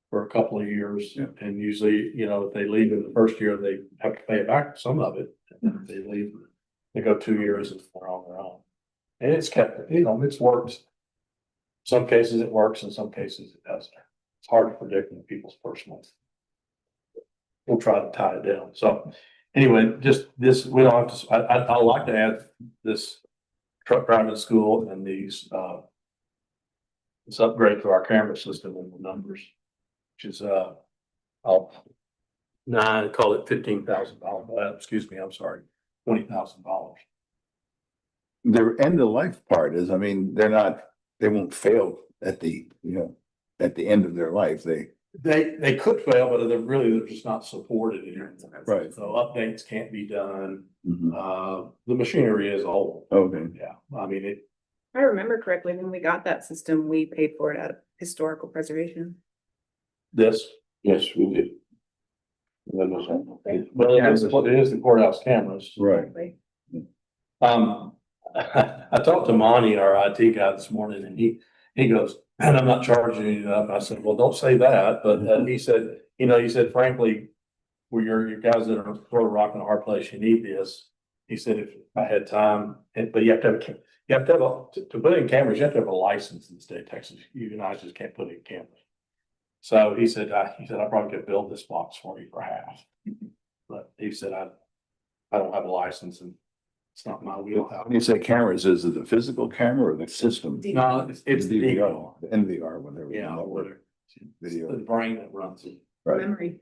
for a couple of years. Yeah. And usually, you know, if they leave in the first year, they have to pay back some of it. And if they leave, they go 2 years and they're on their own. And it's kept, you know, it's worked. Some cases it works, in some cases it doesn't. It's hard to predict in people's personal. We'll try to tie it down. So anyway, just this, we don't have to, I'd like to add this truck driving school and these, this upgrade to our camera system in the numbers, which is, I'll call it $15,000. Excuse me, I'm sorry, $20,000. Their end of life part is, I mean, they won't fail at the, at the end of their life. They could fail, but they're just not supported anymore. Right. So updates can't be done. Mhm. The machinery is old. Okay. Yeah, I mean, If I remember correctly, when we got that system, we paid for it out of historical preservation. this, Yes, we did. That was it. well, it is the courthouse cameras. Right. I talked to Monty, our IT guy this morning, and he goes, and I'm not charging you enough. I said, well, don't say that. But he said, he said, frankly, well, your guys that are sort of rocking a hard place, you need this. He said, if I had time, but you have to have to put in cameras, you have to have a license in the state of Texas. You and I just can't put in cameras. So he said, I probably could build this box for you for half. But he said, I don't have a license and it's not my wheelhouse. When you say cameras, is it the physical camera or the system? No, it's the DVR, the NVR, whatever. Yeah, Network video. the brain that runs it. Right. Memory.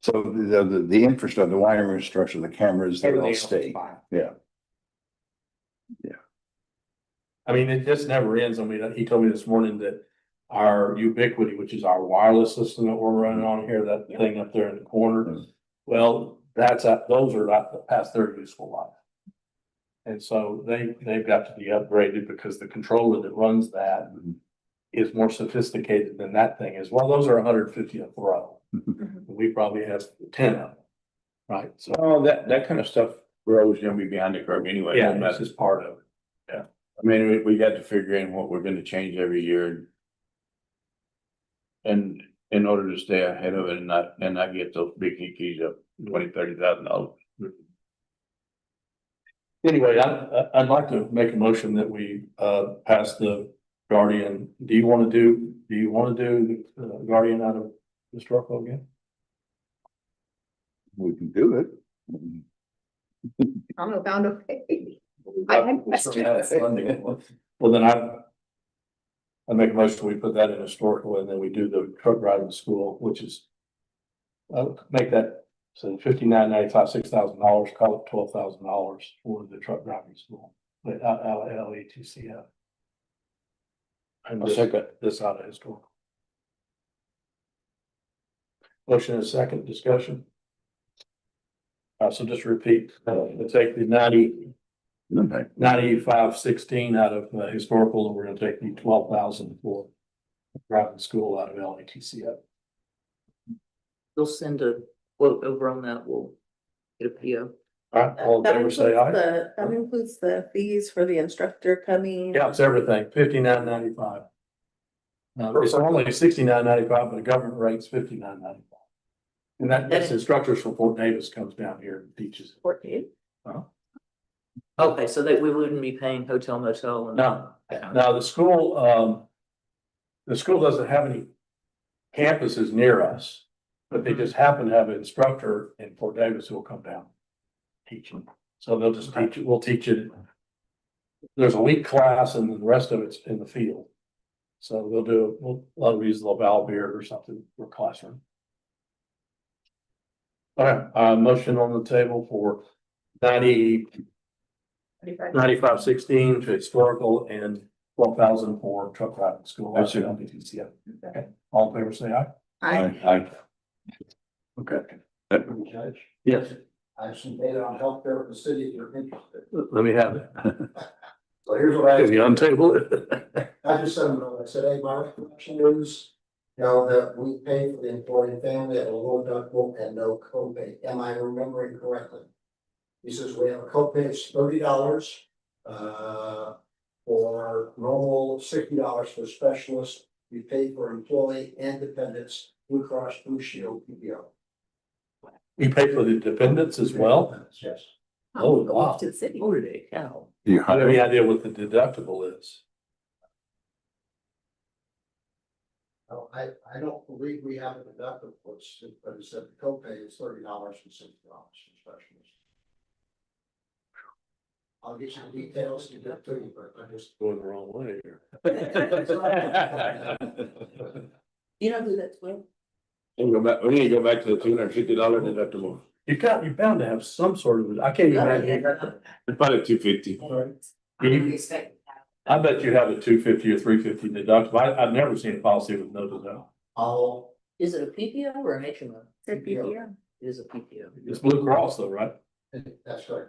So the infrastructure, the wiring structure, the cameras, they all Everything else is stay. fine. Yeah. I mean, it just never ends. I mean, he told me this morning that our Ubiquity, which is our wireless system that we're running on here, that thing up there in the corner. Well, those are not past their useful life. And so they've got to be upgraded because the controller that runs that is more sophisticated than that thing is. Well, those are 150 a throw. We probably have 10 of them. Right, so, Oh, that kind of stuff, we're always gonna be behind the curve anyway. yeah, Doesn't that's matter. just part of it. I mean, we got to figure in what we're gonna change every year. And in order to stay ahead of it and not get those big hickeys of $20,000-$30,000. Anyway, I'd like to make a motion that we, pass the Guardian. Do you want to do the Guardian out of historical again? We can do it. I don't know, found okay. I had questions. Well, then I make a motion, we put that in historical and then we do the truck driving school, which is make that, so $59.95, $6,000, call it $12,000 for the truck driving school, LATCF. And I'll second. this out of historical. Motion is second, discussion. So just repeat, we'll take the 9516 out of historical, and we're gonna take the 12,000 for driving school out of LATCF. They'll send a quote over on that, we'll get a PO. All right, all in favor, say aye. That includes the fees for the instructor coming. Yeah, it's everything, $59.95. It's only $69.95, but the government rate's $59.95. And that's instructors from Fort Davis comes down here and teaches. 14. Okay, so that we wouldn't be paying hotel motel and. No, now the school doesn't have any campuses near us, but they just happen to have an instructor in Fort Davis who will come down teaching. So they'll just teach it, we'll teach it. There's a week class and the rest of it's in the field. So they'll do a lot of these Laval beard or something for classroom. All right, motion on the table for 9516 to historical and 12,000 for truck driving school. That's it. Okay, all in favor, say aye. Aye. Okay. Judge, Yes, I have some data on healthcare for the city if you're interested. let me have it. So here's what I. Can you untable it? I just said, I said, hey, my recollection is, that we pay for the employee and family at a low deductible and no copay. Am I remembering correctly? He says we have a copay of $30, for normal $60 for specialists. We pay for employee and dependents, Blue Cross Blue Shield, PPO. We pay for the dependents as well? Yes. Oh, wow. To the city. Holy cow. Do you have any idea what the deductible is? No, I don't believe we have a deductible, but it said the copay is $30 and $60 for specialists. I'll get you the details to get to you, but I just. Going the wrong way here. You know who that's with? We need to go back to the $250 deductible. You're bound to have some sort of, I can't imagine. It's probably $250. I bet you have a 250 or 350 deductible. I've never seen a policy with no deductible. I'll, Is it a PPO or an HMO? Said PPO. It is a PPO. It's Blue Cross though, right? that's right.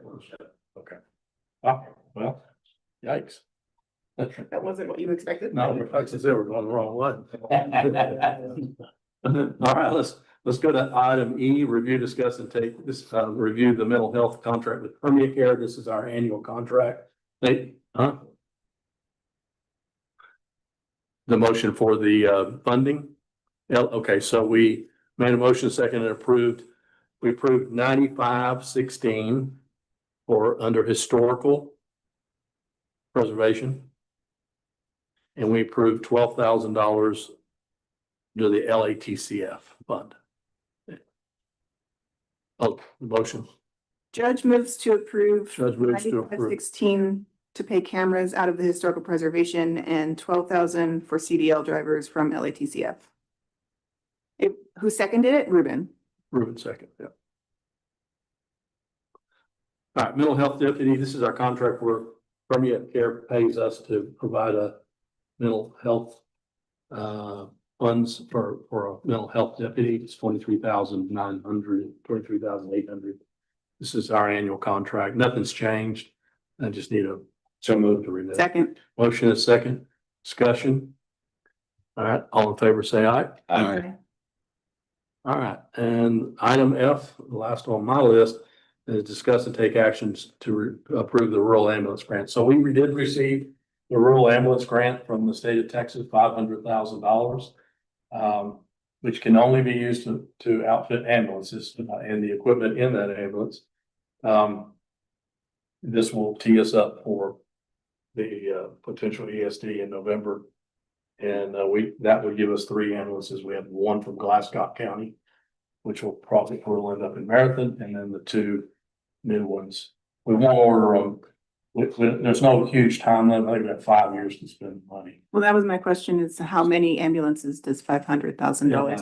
Okay. Oh, well, yikes. That wasn't what you expected. No, like I said, we're going the wrong way. All right, let's go to item E, review, discuss, and take this, review the mental health contract with Permeate Care. This is our annual contract. The motion for the, funding. Okay, so we made a motion, second and approved. We approved 9516 for under historical preservation. And we approved $12,000 to the LATCF fund. Oh, motion. Judge moves to approve. Judge moves to approve. 16 to pay cameras out of the historical preservation and 12,000 for CDL drivers from LATCF. Who seconded it? Ruben. Ruben second, yeah. All right, mental health deputy, this is our contract where Permeate Care pays us to provide a mental health funds for a mental health deputy. It's 23,900, 23,800. This is our annual contract. Nothing's changed. I just need a so move to renew. Second. Motion is second. Discussion. All right, all in favor, say aye. Aye. All right, and item F, the last on my list, is discuss and take actions to approve the rural ambulance grant. So we did receive the rural ambulance grant from the state of Texas, $500,000, which can only be used to outfit ambulances and the equipment in that ambulance. This will tee us up for the potential ESD in November. And that would give us 3 ambulances. We have one from Glasgow County, which will end up in Marathon, and then the 2 new ones. We won't order them. There's no huge time limit. I think we have 5 years to spend money. Well, that was my question, is how many ambulances does $500,000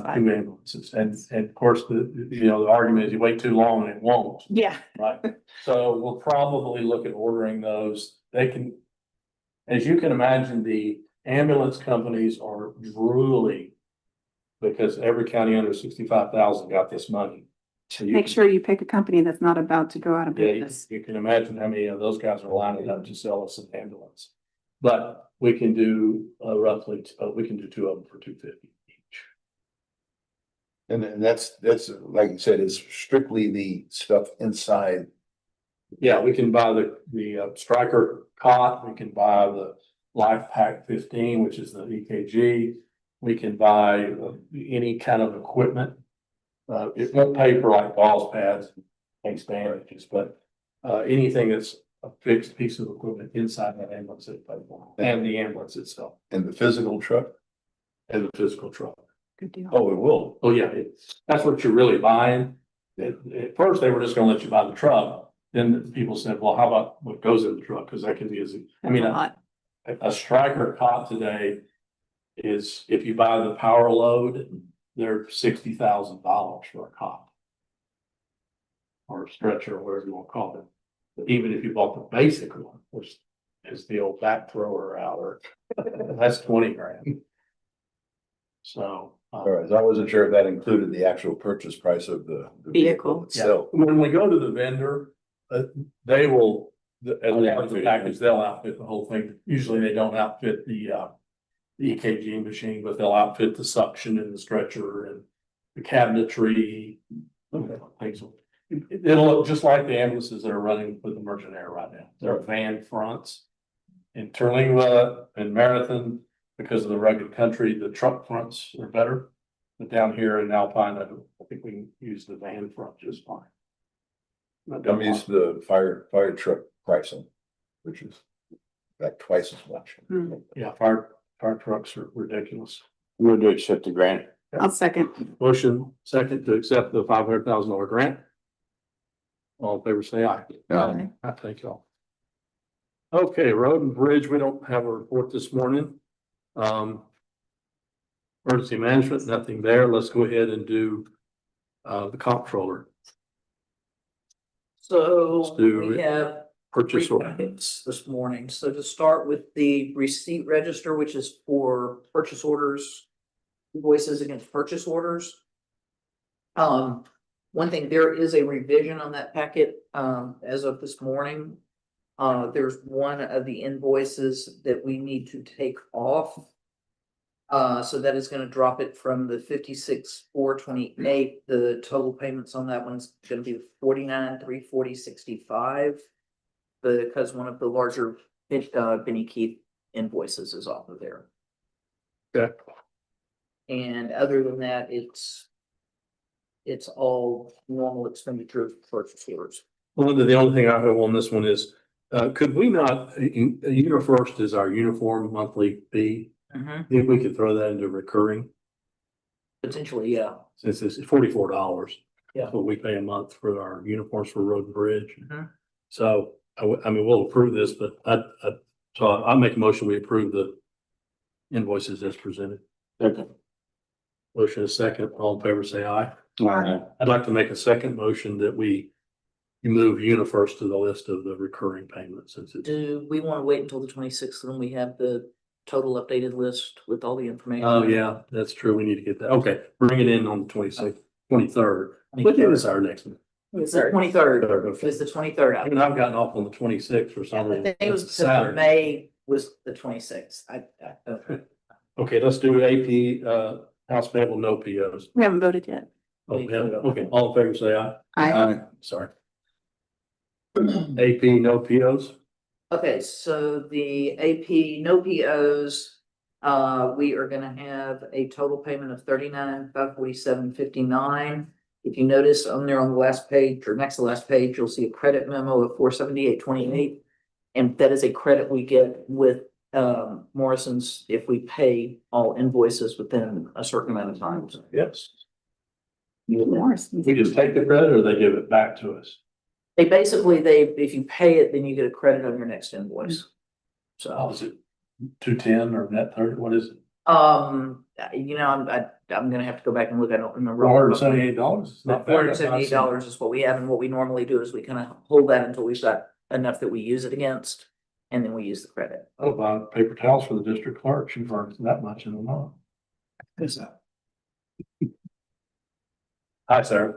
buy? 2 ambulances. And of course, the argument is you wait too long and it won't, Yeah. right? So we'll probably look at ordering those. They can, as you can imagine, the ambulance companies are drooling because every county under 65,000 got this money. So Make sure you pick a company that's not about to go out of Yeah, business. you can imagine how many of those guys are lining up to sell us an ambulance. But we can do we can do 2 of them for $250 each. And that's, like you said, is strictly the stuff inside. Yeah, we can buy the Striker cot, we can buy the Life Pack 15, which is the EKG. We can buy any kind of equipment. It won't pay for like gauze pads, case bandages, but anything that's a fixed piece of equipment inside that ambulance it pay for, and the ambulance itself, And the physical truck? and the physical truck. Good deal. Oh, it will. Oh, yeah, that's what you're really buying. At first, they were just gonna let you buy the truck. Then people said, well, how about what goes in the truck? Because that can be I mean, A lot. a Striker cot today is, if you buy the power load, they're $60,000 for a cot. Or a stretcher, or whatever you want to call it. But even if you bought the basic one, which is the old back thrower outer, that's 20 grand. So. All right, so I wasn't sure if that included the actual purchase price of the vehicle Vehicle. itself. When we go to the vendor, they will, as part of the package, they'll outfit the whole thing. Usually they don't outfit the EKG machine, but they'll outfit the suction and the stretcher and the cabinetry. Things. It'll look just like the ambulances that are running with the Merchant Air right now. They're van fronts. In Terlingua and Marathon, because of the rugged country, the truck fronts are better. But down here in Alpine, I think we can use the van front just fine. I'm used to the fire truck pricing, which is like twice as much. Yeah, fire trucks are ridiculous. We'll do accept the grant. I'll second. Motion second to accept the $500,000 grant. All in favor, say aye. Aye. I thank y'all. Okay, road and bridge, we don't have a report this morning. Emergency management, nothing there. Let's go ahead and do the comptroller So Let's do we have purchase 3 order. packets this morning. So to start with the receipt register, which is for purchase orders, invoices against purchase orders. One thing, there is a revision on that packet, as of this morning. There's one of the invoices that we need to take off. So that is gonna drop it from the 56,428. The total payments on that one's gonna be 49,340.65. Because one of the larger Benny Keith invoices is off of there. Okay. And other than that, it's all normal expenditure purchase orders. Well, the only thing I have on this one is, could we not, UniFirst is our uniform monthly fee. If we could throw that into recurring, Potentially, yeah. since it's $44. Yeah. That's what we pay a month for our uniforms for road and bridge. Mhm. So, I mean, we'll approve this, but so I'll make a motion, we approve the invoices as presented. Second. Motion is second, all in favor, say aye. Aye. I'd like to make a second motion that we move UniFirst to the list of the recurring payments since it's. Do we want to wait until the 26th when we have the total updated list with all the information. Oh, yeah, that's true. We need to get that. Okay, bring it in on the 26th, 23rd. What is our next one? It's the 23rd. Okay. It's the 23rd. I mean, I've gotten off on the 26th for some I reason. think it was It's because Saturday. May was the 26th. Okay, let's do AP, house payable, no POs. We haven't voted yet. Oh, yeah, okay, all in favor, say aye. Aye. Sorry. AP, no POs. Okay, so the AP, no POs, we are gonna have a total payment of 39,547.59. If you notice on there on the last page or next to the last page, you'll see a credit memo of 478.28. And that is a credit we get with Morrison's if we pay all invoices within a certain amount of time. Yes. Morris. We just take the credit or they give it back to us? They basically, if you pay it, then you get a credit on your next invoice. Oh, So, is it 210 or net 30? What is it? I'm gonna have to go back and look. I don't remember. $478? $478 is what we have, and what we normally do is we kind of hold that until we've got enough that we use it against, and then we use the credit. I'll buy paper towels for the district clerk. She earns that much in a month. Is that? Hi, Sarah.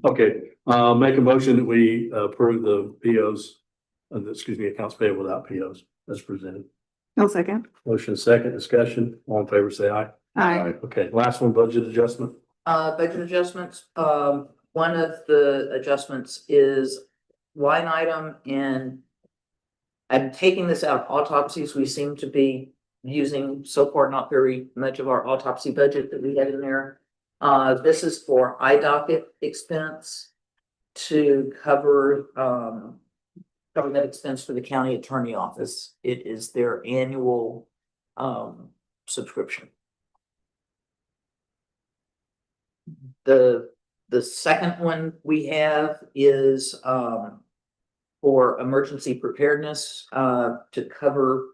Okay, make a motion that we approve the POs, accounts payable without POs as presented. No second. Motion second, discussion, all in favor, say aye. Aye. Okay, last one, budget adjustment. Budget adjustments, one of the adjustments is line item in. I'm taking this out, autopsies, we seem to be using so far not very much of our autopsy budget that we had in there. This is for eye docket expense to cover, cover that expense for the county attorney office. It is their annual, subscription. The second one we have is, for emergency preparedness, to cover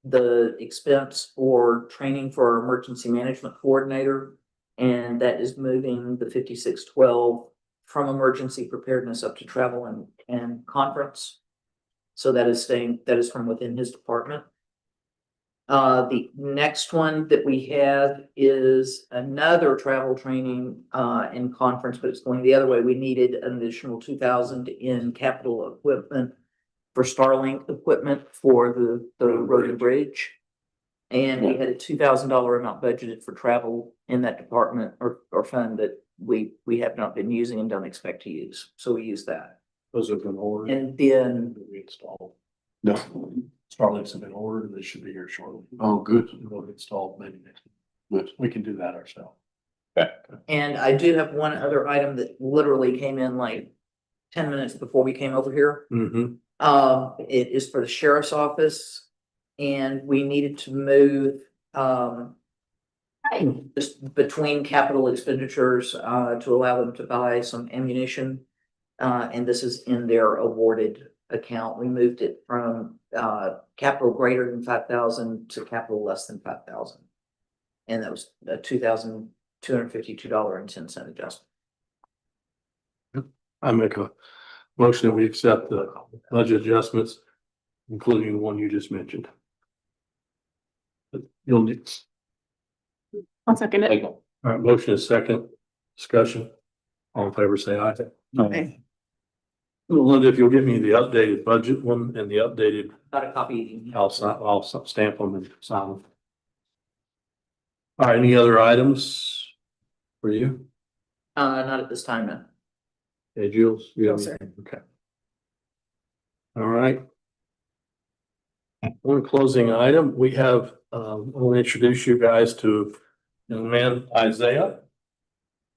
the expense for training for our emergency management coordinator. And that is moving the 5612 from emergency preparedness up to travel and conference. So that is from within his department. The next one that we have is another travel training and conference, but it's going the other way. We needed an additional 2,000 in capital equipment for Starlink equipment for the road and bridge. And we had a $2,000 amount budgeted for travel in that department or fund that we have not been using and don't expect to use. So we use that. Those have been ordered. And then We installed. No. Starlinks have been ordered and they should be here shortly. Oh, good. They'll be installed maybe next Good. week. We can do that ourselves. And I do have one other item that literally came in like 10 minutes before we came over here. Mm-hmm. It is for the sheriff's office. And we needed to move just between capital expenditures to allow them to buy some ammunition. And this is in their awarded account. We moved it from capital greater than 5,000 to capital less than 5,000. And that was a $2,252.10 adjustment. I make a motion that we accept the budget adjustments, including the one you just mentioned. But you'll need, I'll second it. all right, motion is second, discussion. All in favor, say aye. Aye. Linda, if you'll give me the updated budget one and the updated, Got a copy. I'll stamp them and sign them. All right, any other items for you? Not at this time, no. Hey, Jules? You have No, sir. anything? Okay. All right. One closing item, we have, I want to introduce you guys to young man Isaiah.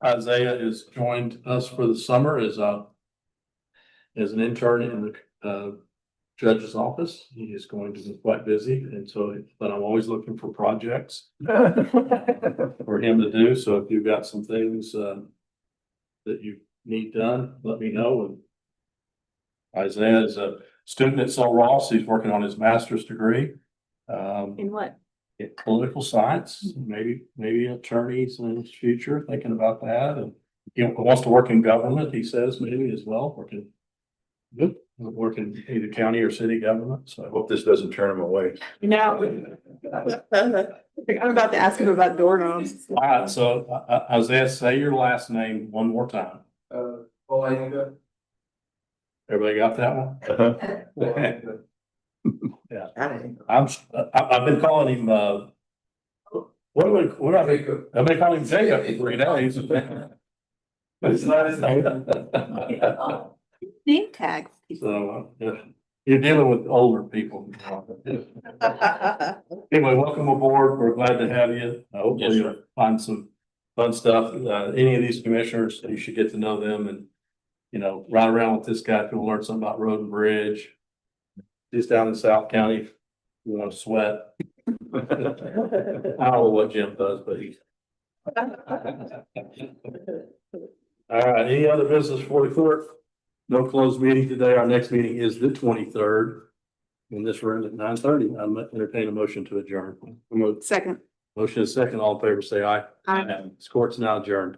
Isaiah has joined us for the summer as an intern in the judge's office. He is going to be quite busy, and so, but I'm always looking for projects for him to do. So if you've got some things that you need done, let me know. And Isaiah is a student at Sul Ross. He's working on his master's degree. In what? In political science, maybe attorneys in his future, thinking about that. And he wants to work in government, he says, maybe as well, working. Good. working either county or city government, I so. hope this doesn't turn them away. Now, I'm about to ask him about doorknobs. All right, so Isaiah, say your last name one more time. Everybody got that one? Yeah, I've been calling him, what I've been calling him Jacob for 3 days. It's not his name. Name tag. So, you're dealing with older people. Anyway, welcome aboard. We're glad to have you. Hopefully you'll find some fun stuff. Any of these commissioners, you should get to know them and, you know, ride around with this guy if you'll learn something about road and bridge. He's down in South County, if you want to sweat. I don't know what Jim does, but he's. All right, any other business for the court? No closed meeting today. Our next meeting is the 23rd. In this room at 9:30. I'm entertaining a motion to adjourn. Second. Motion is second. All in favor, say aye. Aye. This court's now adjourned.